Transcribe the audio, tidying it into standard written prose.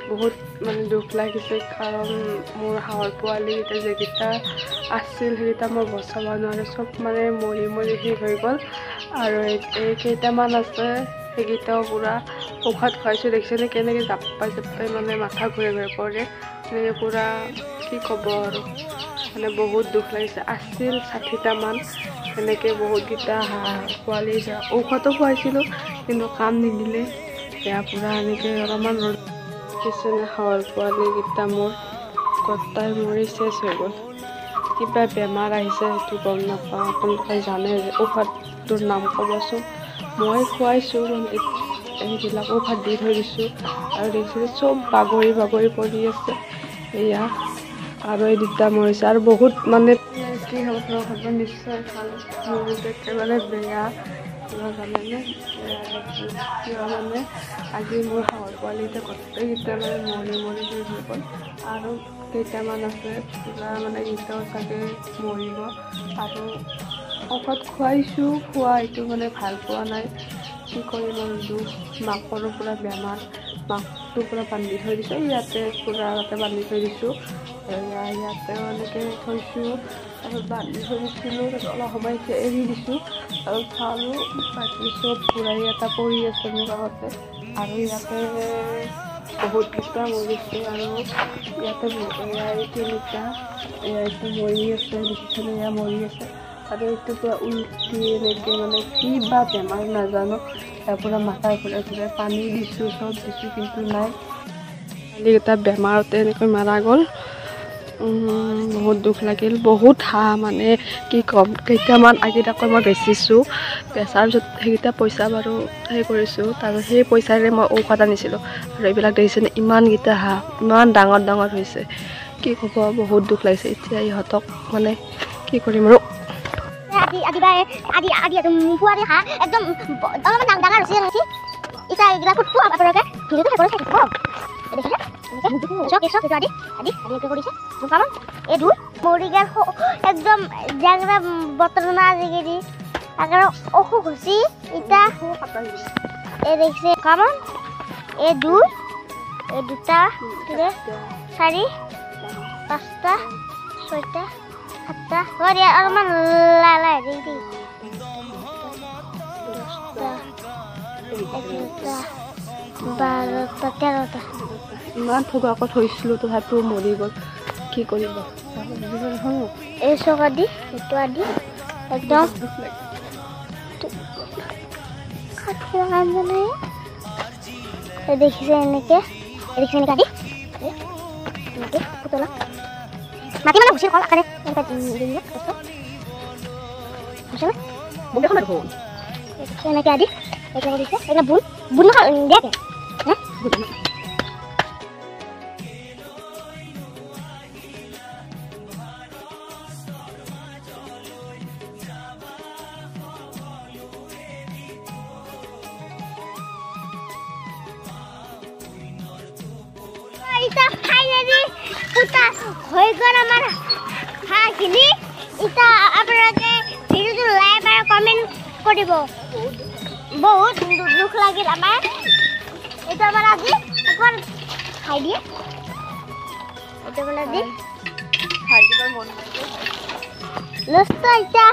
বহুত মানে দুখ লাগিছে কাৰণ মোৰ হাঁহৰ পোৱালিকেইটা যেইকেইটা আছিল সেইকেইটা মই বচাব নোৱাৰোঁ, চব মানে মৰি মৰি শেষ হৈ গ'ল। আৰু এই কেইটামান আছে সেইকেইটাও পূৰা ঔষধ খুৱাইছোঁ, দেখিছেনে কেনেকৈ জাপাই জাপাই মানে মাথা ঘূৰাই ঘূৰাই পৰে, এনেকৈ পূৰা কি ক'ব আৰু মানে বহুত দুখ লাগিছে। আছিল 60টামান সেনেকৈ বহুতকেইটা হাঁহ পোৱালি ঔষধো খুৱাইছিলোঁ কিন্তু কাম নিদিলে, সেয়া পূৰা এনেকৈ অলপমান ৰ'দ কিছুমানে হাঁহৰ পোৱালিকেইটা মোৰ গোটাই মৰি চেচ হৈ গ'ল। কিবা বেমাৰ আহিছে সেইটো গম নাপাওঁ, আপোনালোকে জানে যে ঔষধটোৰ নাম ক'বচোন। মই খুৱাইছোঁ এইবিলাক ঔষধ দি থৈ দিছোঁ আৰু দেখিছোঁ চব বাগৰি বাগৰি পৰি আছে এয়া। আৰু এই দুটা মৰিছে আৰু বহুত মানে কি হ'ব আপোনালোকৰ নিশ্চয় ভাল, মোৰ একেবাৰে বেয়া কিবা জানেনে, কিয় মানে আজি মোৰ হাঁহৰ পোৱালিকেইটা গোটেইকেইটা মানে মৰি মৰি শেষ হৈ গ'ল আৰু কেইটামান আছে পূৰা মানে এইকেইটাও চাগে মৰিব। আৰু ঔষধ খুৱাইছোঁ, খোৱা এইটো মানে ভাল পোৱা নাই, কি কৰিম আৰু দুখ। মাকৰো পূৰা বেমাৰ, মাকটো পূৰা বান্ধি থৈ দিছোঁ ইয়াতে, পূৰা ইয়াতে বান্ধি থৈ দিছোঁ, ইয়াতে এনেকৈ থৈছোঁ আৰু বান্ধি থৈ দিছিলোঁ। অলপ সময় এতিয়া এৰি দিছোঁ আৰু চাউলো বাকী চব পূৰাই এটা পৰি আছে মোৰ কাষতে আৰু ইয়াতে বহুতকেইটা মৰিছে আৰু ইয়াতে এই তিনিটা এইটো মৰি আছে, দেখিছেনে এয়া মৰি আছে আৰু এইটো পূৰা উল্টি এনেকৈ মানে কি বা বেমাৰ নাজানো, ইয়াৰ পূৰা মাথা ঘূৰাই ঘূৰাই পানী দিছোঁ চব দিছোঁ কিন্তু নাই, পোৱালিকেইটা বেমাৰতে এনেকৈ মাৰা গ'ল। বহুত দুখ লাগিল। বহুত হাঁহ মানে কি ক'ম, কেইটামান আগেইটাকৈ মই বেচিছোঁ, বেচাৰ পিছত সেইকেইটা পইচা বাৰু সেই কৰিছোঁ, তাৰপিছত সেই পইচাৰে মই ঔষধ আনিছিলোঁ আৰু এইবিলাক দেখিছেনে ইমানকেইটা হাঁহ ইমান ডাঙৰ ডাঙৰ হৈছে, কি ক'ব বহুত দুখ লাগিছে। এতিয়া ইহঁতক মানে কি কৰিম আৰু একদম জাংরা বতর না জিগিরি আগে অসুখ হসি ইটা এ দেখছে কামন এ দুটা চারি পাঁচটা ছয়টা সাতটা ঘরে আর মান লালাই দিদি 10টা 11টা 13টা ইমান থোকা আকৌ থৈছিলোঁ তথাপিও মৰি গ'ল, কি কৰিব। এই চক আদি এইটো আদি একদম দেখিছে এনেকে আদি এনেকে পুতলা মাটি মানে ভুচিৰ কল আকাৰে এনেকে আদি এটা কৰিছে এটা বুন দিয়াকে এটা ফাইনালি পুতা হৈ গ'ল আমাৰ হাঁহখিনি। এটা আপোনালোকে ভিডিঅ'টো লাইক আৰু কমেণ্ট কৰিব। বহুত দুখ লাগিল আমাৰ, এইটো আমাৰ আজি অকণ খাই দিয়ে, এইটো মানে আজি খাই দিবৰ মন নষ্ট এতিয়া